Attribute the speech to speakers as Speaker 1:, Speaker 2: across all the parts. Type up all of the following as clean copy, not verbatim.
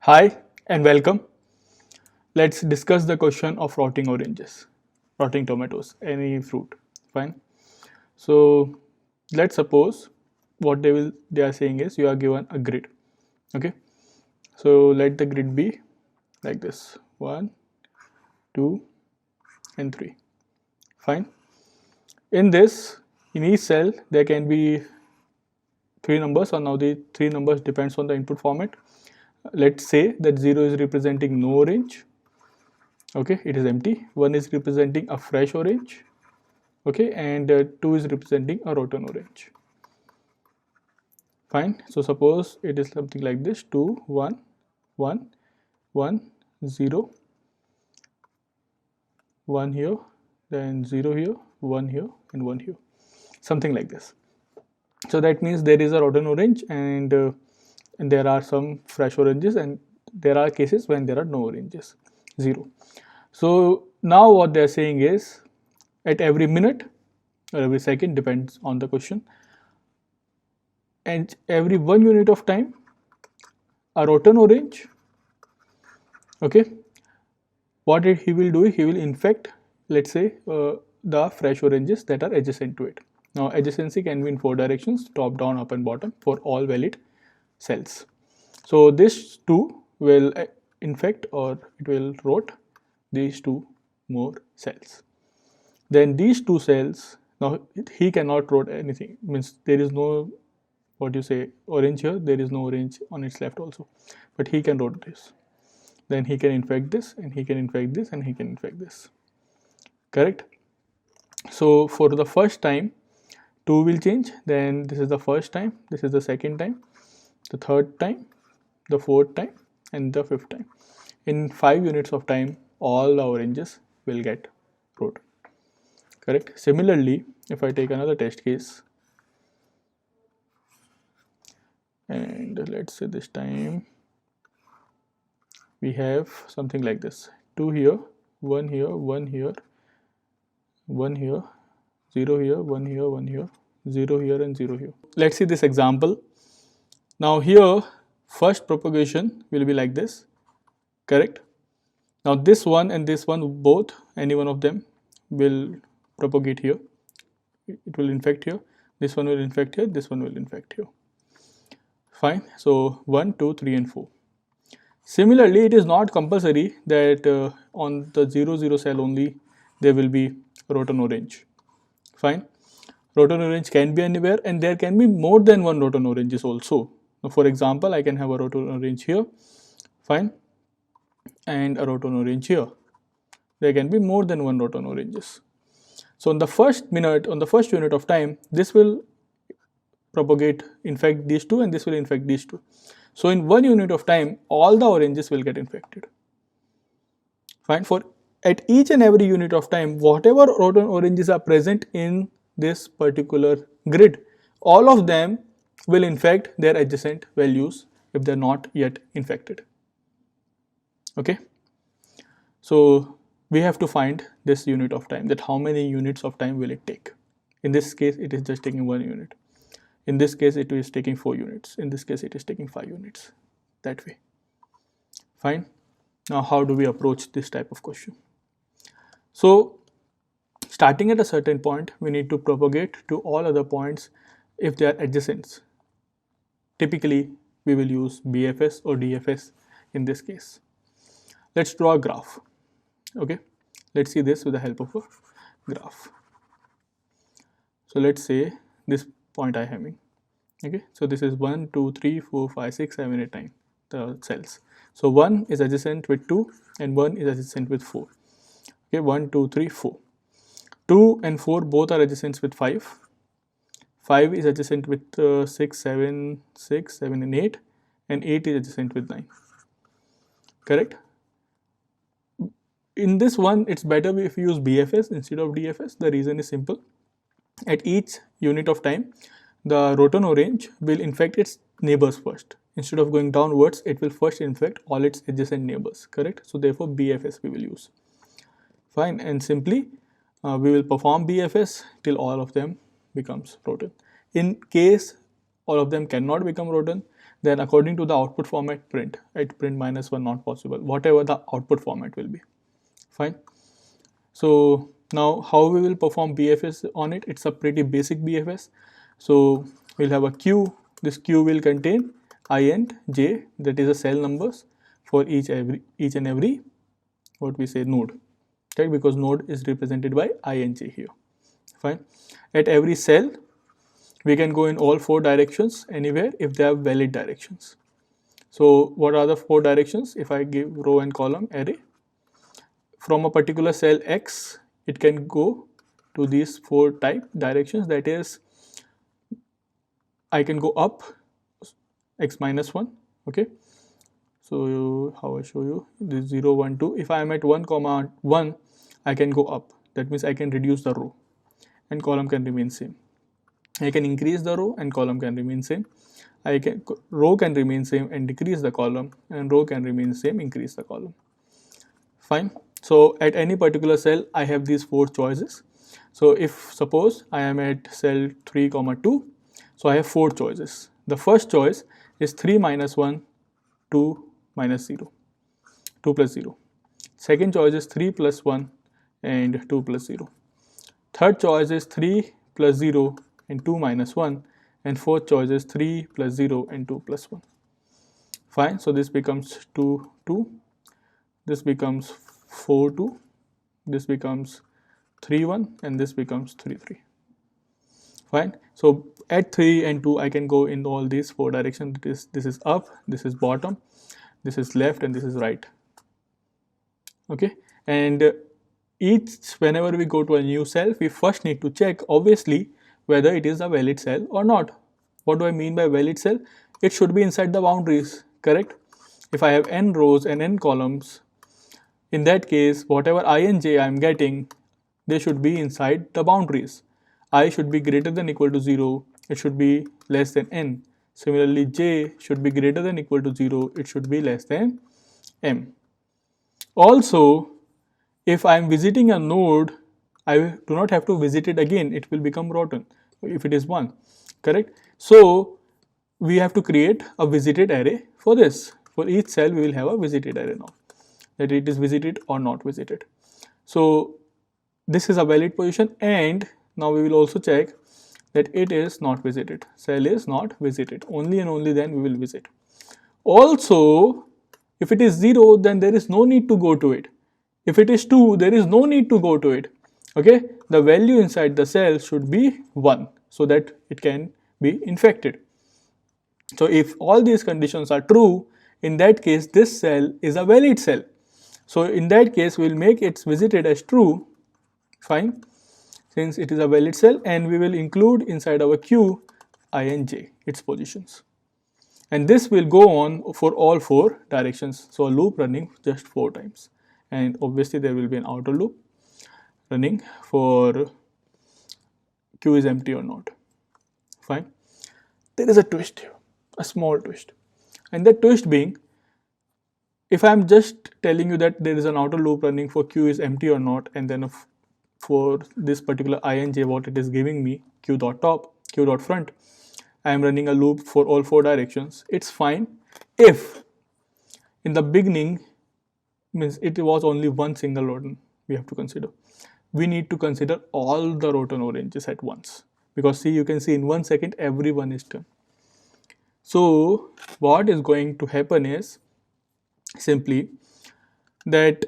Speaker 1: Hi and welcome. Let's discuss the question of rotting oranges, rotting tomatoes, any fruit. Fine. So let's suppose what they are saying is you are given a grid. Okay. So let the grid be like this: 1, 2, and 3. Fine. In this, in each cell there can be three numbers, or now the three numbers depends on the input format. Let's say that 0 is representing no orange. Okay, it is empty. 1 is representing a fresh orange. Okay, and 2 is representing a rotten orange. Fine. So suppose it is something like this: 2 1 1 1 0 1 here, then 0 here, 1 here, and 1 here, something like this. So that means there is a rotten orange, and there are some fresh oranges, and there are cases when there are no oranges, 0. So now what they are saying is, at every minute or every second, depends on the question, and every 1 unit of time, a rotten orange, okay, what he will do, he will infect, let's say, the fresh oranges that are adjacent to it. Now adjacency can be in 4 directions: top, down, up, and bottom, for all valid cells. So this 2 will infect, or it will rot these 2 more cells. Then these 2 cells, now he cannot rot anything, means there is no, what you say, orange here, there is no orange on its left also, but he can rot this. Then he can infect this, and he can infect this, and he can infect this. Correct? So for the first time, 2 will change, then this is the first time, this is the second time, the third time, the fourth time, and the fifth time. In 5 units of time, all the oranges will get rot. Correct? Similarly, if I take another test case, and let's say this time we have something like this: 2 here, 1 here, 1 here, 1 here, 0 here, 1 here, 1 here, 0 here, and 0 here. Let's see this example. Now here, first propagation will be like this. Correct? Now this one and this one, both, any one of them will propagate here. It will infect here. This one will infect here. This one will infect here. Fine. So 1, 2, 3, and 4. Similarly, it is not compulsory that on the 0, 0 cell only there will be rotten orange. Fine. Rotten orange can be anywhere, and there can be more than one rotten oranges also. Now, for example, I can have a rotten orange here. Fine. And a rotten orange here. There can be more than one rotten oranges. So on the first unit of time, this will propagate, infect these 2, and this will infect these 2. So in 1 unit of time, all the oranges will get infected. Fine. For at each and every unit of time, whatever rotten oranges are present in this particular grid, all of them will infect their adjacent values if they are not yet infected. Okay. So we have to find this unit of time, that how many units of time will it take. In this case, it is just taking 1 unit. In this case, it is taking 4 units. In this case, it is taking 5 units. That way. Fine. Now, how do we approach this type of question? So, starting at a certain point, we need to propagate to all other points if they are adjacent. Typically, we will use BFS or DFS in this case. Let's draw a graph. Okay. Let's see this with the help of a graph. So, let's say this point I am having. Okay, so this is 1, 2, 3, 4, 5, 6, 7, 8, 9, the cells. So 1 is adjacent with 2, and 1 is adjacent with 4. Okay, 1, 2, 3, 4. 2 and 4 both are adjacent with 5. 5 is adjacent with 6, 7, 6, 7, and 8, and 8 is adjacent with 9. Correct? In this one, it's better if you use BFS instead of DFS. The reason is simple. At each unit of time, the rotten orange will infect its neighbors first. Instead of going downwards, it will first infect all its adjacent neighbors. Correct? So therefore BFS we will use. Fine. And simply we will perform BFS till all of them becomes rotten. In case all of them cannot become rotten, then according to the output format print, right, print -1 not possible, whatever the output format will be. Fine. So now how we will perform BFS on it? It's a pretty basic BFS. So we'll have a queue. This queue will contain I and j, that is the cell numbers for each and every what we say node, right? Because node is represented by I and j here. Fine. At every cell we can go in all 4 directions anywhere if they have valid directions. So what are the 4 directions? If I give row and column array, from a particular cell X, it can go to these 4 type directions, that is I can go up X minus 1, okay. So how I show you this 0 1 2, if I am at 1 comma 1 I can go up, that means I can reduce the row and column can remain same. I can increase the row and column can remain same. Row can remain same and decrease the column, and row can remain same, increase the column. Fine. So at any particular cell I have these 4 choices. So if suppose I am at cell 3 comma 2, so I have 4 choices. The first choice is 3 minus 1 2 minus 0, 2 plus 0. Second choice is 3 plus 1 and 2 plus 0. Third choice is 3 plus 0 and 2 minus 1, and fourth choice is 3 plus 0 and 2 plus 1. Fine. So this becomes 2 2, this becomes 4 2, this becomes 3 1, and this becomes 3 3. Fine. So at 3 and 2 I can go in all these 4 directions. This is up, this is bottom, this is left, and this is right. Okay. And whenever we go to a new cell, we first need to check obviously whether it is a valid cell or not. What do I mean by valid cell? It should be inside the boundaries, correct? If I have n rows and n columns, in that case whatever I and j I am getting, they should be inside the boundaries. I should be greater than equal to 0, it should be less than n. Similarly j should be greater than equal to 0, it should be less than m. Also, if I am visiting a node, I do not have to visit it again, it will become rotten if it is 1, correct? So we have to create a visited array for this. For each cell we will have a visited array now, that it is visited or not visited. So this is a valid position, and now we will also check that it is not visited. Cell is not visited, only and only then we will visit. Also, if it is 0, then there is no need to go to it. If it is 2, there is no need to go to it. Okay, the value inside the cell should be 1 so that it can be infected. So if all these conditions are true, in that case this cell is a valid cell. So in that case we will make its visited as true. Fine, since it is a valid cell, and we will include inside our queue I and j, its positions. And this will go on for all 4 directions. So a loop running just 4 times. And obviously there will be an outer loop running for queue is empty or not. Fine. There is a twist here, a small twist. And the twist being, if I am just telling you that there is an outer loop running for queue is empty or not, and then for this particular I and j what it is giving me, q dot top, q dot front, I am running a loop for all 4 directions, it's fine if in the beginning, means it was only one single roton we have to consider. We need to consider all the roton oranges at once, because see, you can see in 1 second everyone is done. So what is going to happen is simply that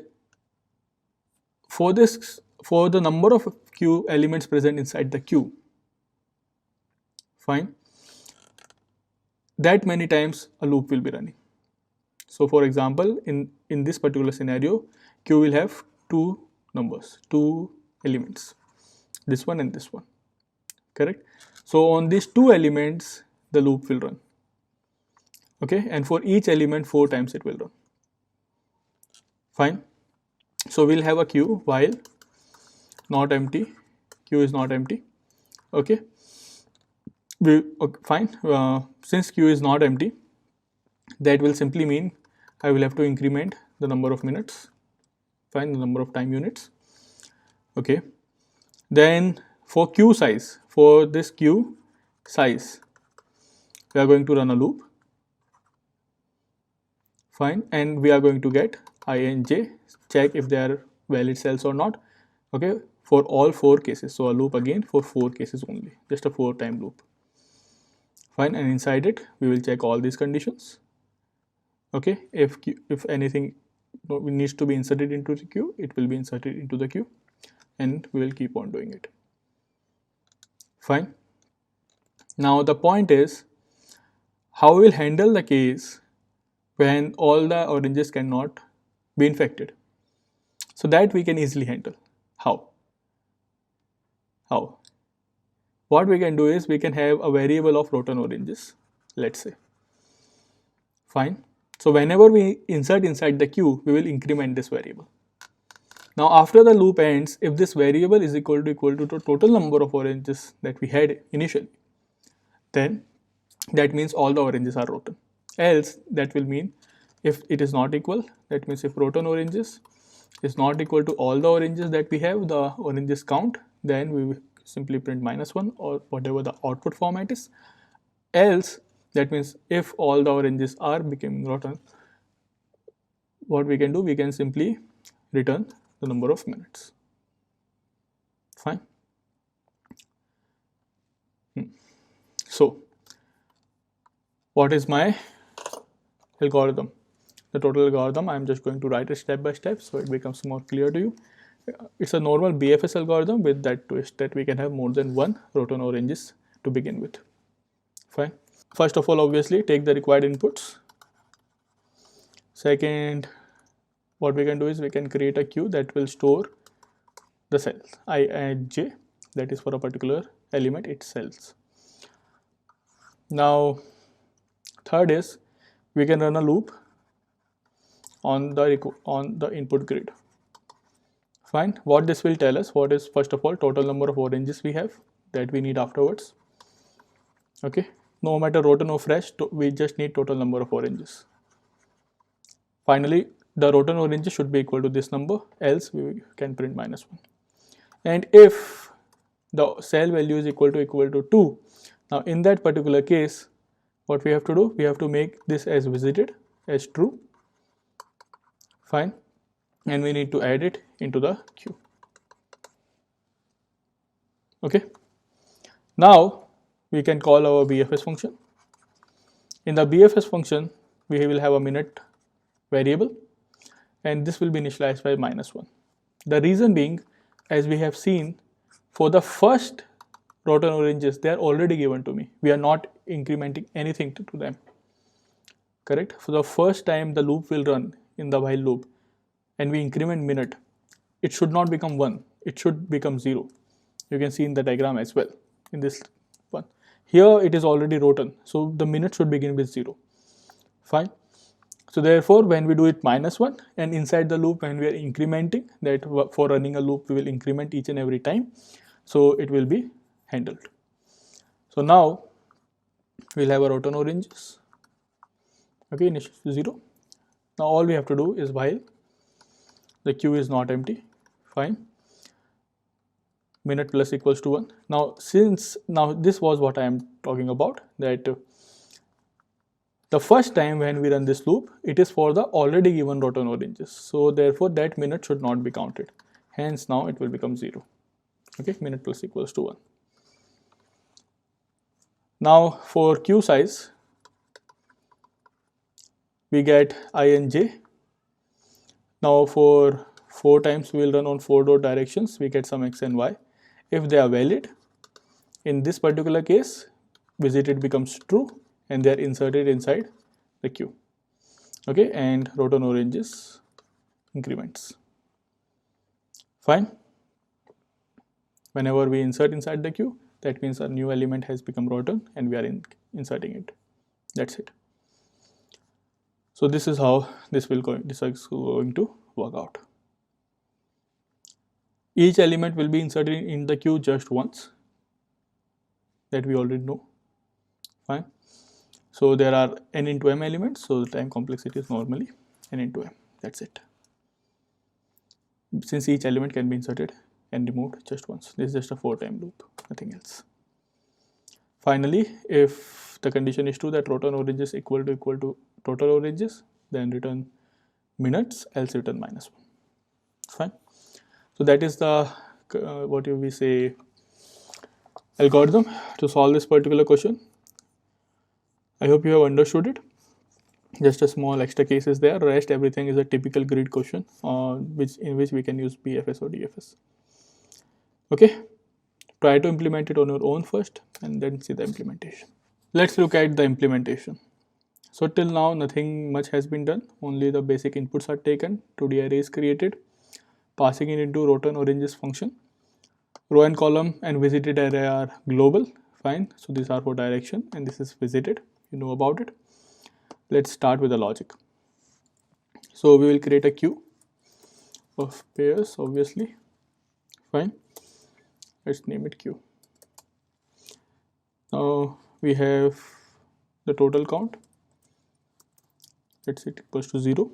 Speaker 1: for the number of queue elements present inside the queue, fine, that many times a loop will be running. So for example, in this particular scenario, queue will have 2 numbers, 2 elements, this one and this one, correct? So on these 2 elements the loop will run, okay, and for each element 4 times it will run. Fine. So we'll have a queue while not empty, queue is not empty, okay. Fine. Since queue is not empty, that will simply mean I will have to increment the number of minutes, fine, the number of time units, okay. Then for queue size, for this queue size, we are going to run a loop, Fine, and we are going to get I and j, check if they are valid cells or not. Okay, for all 4 cases. So a loop again for 4 cases only, just a 4 time loop. Fine, and inside it we will check all these conditions. Okay, if anything needs to be inserted into the queue, it will be inserted into the queue, and we will keep on doing it. Fine. Now the point is, how we will handle the case when all the oranges cannot be infected. So that we can easily handle. How? What we can do is, we can have a variable of rotten oranges, let's say. Fine. So whenever we insert inside the queue, we will increment this variable. Now after the loop ends, if this variable is equal to the total number of oranges that we had initially, then that means all the oranges are rotten. Else, that will mean if it is not equal, that means if rotten oranges is not equal to all the oranges that we have, the oranges count, then we will simply print -1 or whatever the output format is. Else, that means if all the oranges are becoming rotten, what we can do, we can simply return the number of minutes. Fine. So what is my algorithm? The total algorithm, I am just going to write it step by step so it becomes more clear to you. It's a normal BFS algorithm with that twist that we can have more than one rotten oranges to begin with. Fine. First of all, obviously take the required inputs. Second, what we can do is we can create a queue that will store the cells I and j, that is for a particular element, its cells. Now third is, we can run a loop on the input grid. Fine. What this will tell us, what is first of all total number of oranges we have that we need afterwards. Okay, no matter rotten or fresh, we just need total number of oranges. Finally, the rotten oranges should be equal to this number, else we can print -1. And if the cell value is equal to 2, now in that particular case, what we have to do, we have to make this as visited as true. Fine. And we need to add it into the queue. Okay. Now we can call our BFS function. In the BFS function, we will have a minute variable, and this will be initialized by -1. The reason being, as we have seen, for the first rotten oranges, they are already given to me. We are not incrementing anything to them. Correct? For the first time the loop will run in the while loop and we increment minute, it should not become 1, it should become 0. You can see in the diagram as well in this one. Here it is already rotten, so the minute should begin with 0. Fine. So therefore, when we do it -1, and inside the loop when we are incrementing, that for running a loop we will increment each and every time, so it will be handled. So now we'll have a rotten oranges. Okay, initial 0. Now all we have to do is while the queue is not empty, fine, minute plus equals to 1. Now this was what I am talking about, that the first time when we run this loop, it is for the already given rotten oranges. So therefore that minute should not be counted. Hence now it will become 0. Okay, minute plus equals to 1. Now for queue size, we get I and j. Now for 4 times we will run on 4 dot directions, we get some x and y. If they are valid, in this particular case, visited becomes true and they are inserted inside the queue. Okay, and rotten oranges increments. Fine. Whenever we insert inside the queue, that means a new element has become rotten and we are inserting it. That's it. So this is how this is going to work out. Each element will be inserted in the queue just once, that we already know. Fine. So there are n into m elements, so the time complexity is normally n into m. That's it. Since each element can be inserted and removed just once, this is just a 4-time loop, nothing else. Finally, if the condition is true that rotten oranges equal to total oranges, then return minutes, else return -1. Fine. So that is the what you we say algorithm to solve this particular question. I hope you have understood it. Just a small extra case is there. Rest everything is a typical grid question, in which we can use BFS or DFS. Okay. Try to implement it on your own first, and then see the implementation. Let's look at the implementation. So till now nothing much has been done. Only the basic inputs are taken. 2D array is created, passing it into row and oranges function. Row and column and visited array are global. Fine. So these are for direction, and this is visited. You know about it. Let's start with the logic. So we will create a queue of pairs, obviously. Fine. Let's name it queue. Now we have the total count. Let's say it equals to 0.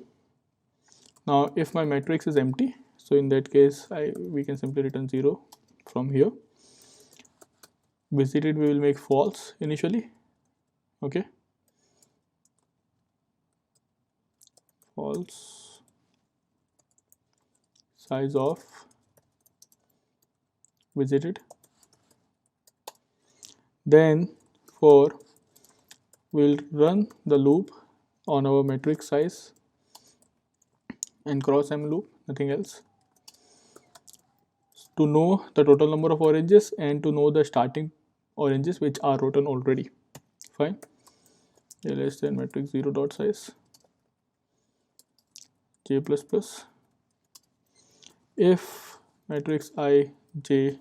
Speaker 1: Now if my matrix is empty, so in that case we can simply return 0 from here. Visited we will make false initially. Okay. False. Size of visited. Then for we'll run the loop on our matrix size and cross M loop, nothing else, to know the total number of oranges and to know the starting oranges which are written already. Fine. A less than matrix 0 dot size j plus plus. If matrix I j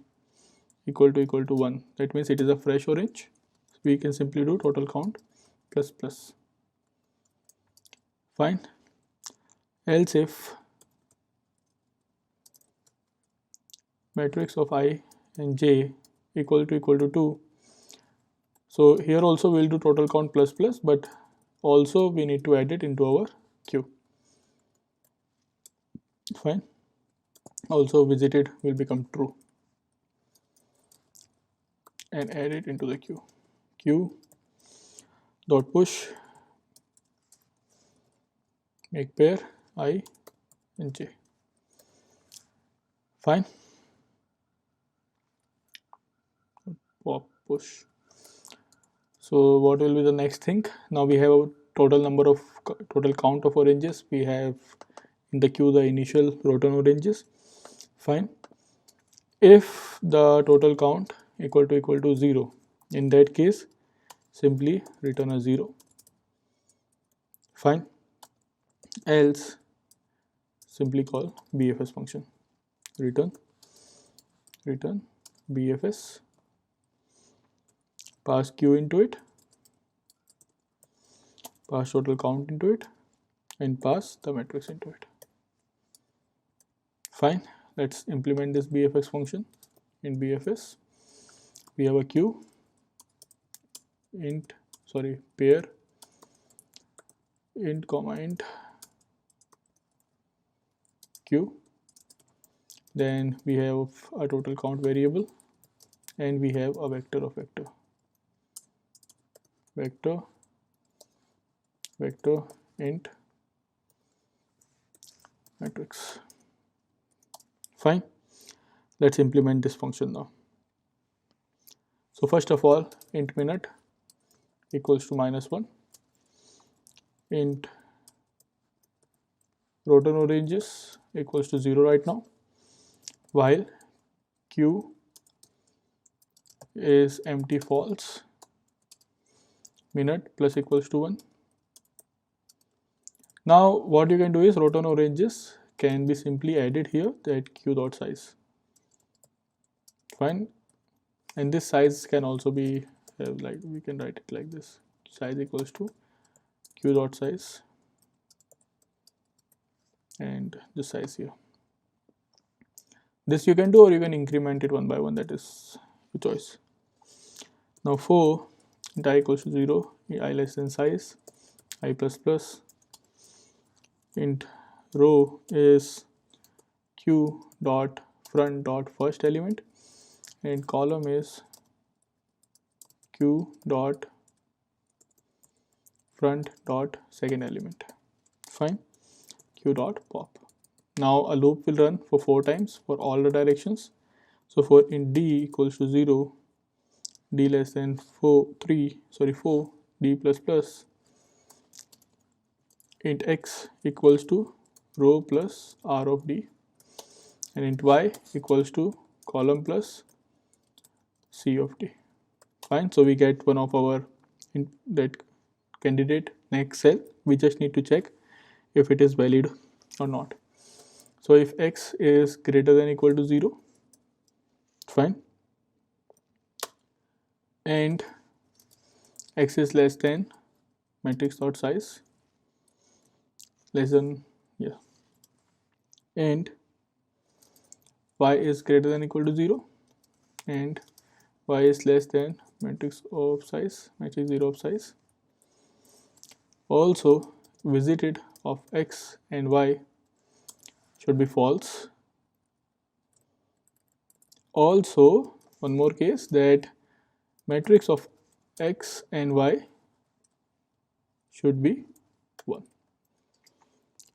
Speaker 1: equal to 1, that means it is a fresh orange. We can simply do total count plus plus. Fine. Else if matrix of I and j equal to 2, so here also we will do total count plus plus, but also we need to add it into our queue. Fine. Also visited will become true and add it into the queue. Queue dot push make pair I and j. Fine. Pop push. So what will be the next thing? Now we have a total count of oranges. We have in the queue the initial row and oranges. Fine. If the total count equal to 0, in that case simply return a 0. Fine. Else simply call BFS function. Return BFS, pass queue into it, pass total count into it, and pass the matrix into it. Fine. Let's implement this BFS function. In BFS we have a queue pair int comma int queue. Then we have a total count variable, and we have a vector of vector int matrix. Fine. Let's implement this function now. So first of all, int minute equals to -1, int row and oranges equals to 0 right now, while queue is empty false, minute plus equals to 1. Now what you can do is row and oranges can be simply added here, that queue dot size. Fine. And this size can also be like we can write it like this, size equals to queue dot size and this size here. This you can do, or you can increment it one by one, that is your choice. Now for int I equals to 0, I less than size, I plus plus, int row is q dot front dot first element, and column is q dot front dot second element. Fine. Q dot pop. Now a loop will run for 4 times for all the directions. So for int d equals to 0, d less than 4, d plus plus, int x equals to row plus r of d, and int y equals to column plus c of d. Fine. So we get one of our that candidate next cell. We just need to check if it is valid or not. So if x is greater than equal to 0, fine, and x is less than matrix dot size less than, yeah, and y is greater than equal to 0, and y is less than matrix 0 of size. Also visited of x and y should be false. Also one more case, that matrix of x and y should be 1.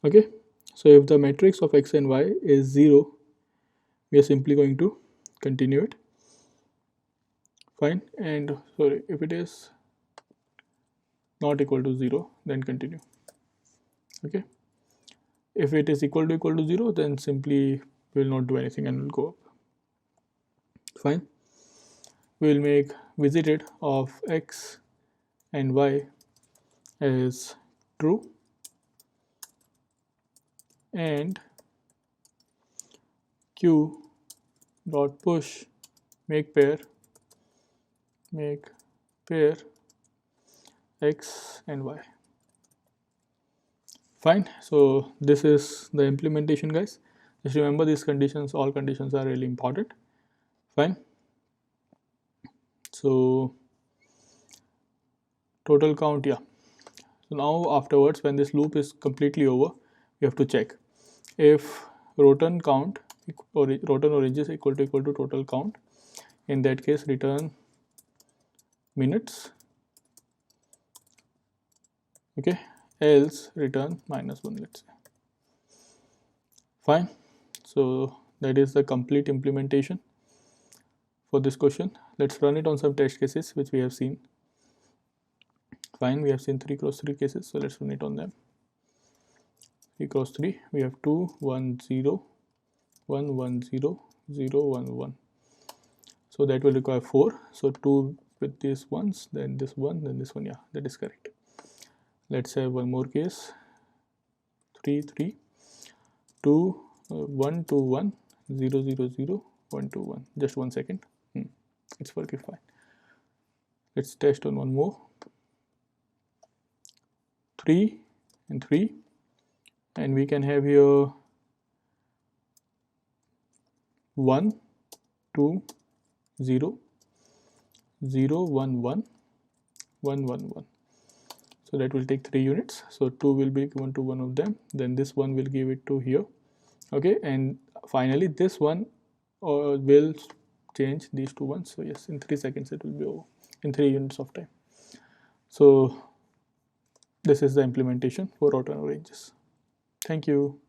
Speaker 1: Okay, so if the matrix of x and y is 0, we are simply going to continue it. Fine. And sorry, if it is not equal to 0, then continue. Okay, if it is equal to 0, then simply we will not do anything and will go up. Fine. We will make visited of x and y as true, and q dot push make pair x and y. Fine. So this is the implementation, guys. Just remember these conditions, all conditions are really important. Fine. So total count, yeah. So now afterwards, when this loop is completely over, we have to check if rotan count or rotan oranges equal to total count. In that case, return minutes. Okay, else return -1, let's say. Fine. So that is the complete implementation for this question. Let's run it on some test cases which we have seen. Fine, we have seen 3x3 cases, so let's run it on them. 3x3, we have 2 1 0 1 1 0 0 1 1, so that will require 4. So 2 with these ones, then this one, then this one. Yeah, that is correct. Let's have one more case. 3 3 2 1 2 1 0 0 0 1 2 1. Just 1 second. It's working fine. Let's test on one more. 3 and 3, and we can have here 1 2 0 0 1 1 1 1 1. So that will take 3 units. So 2 will be given to one of them, then this one will give it to here. Okay, and finally this one will change these two ones. So yes, in 3 seconds it will be over, in 3 units of time. So this is the implementation for rotan oranges. Thank you.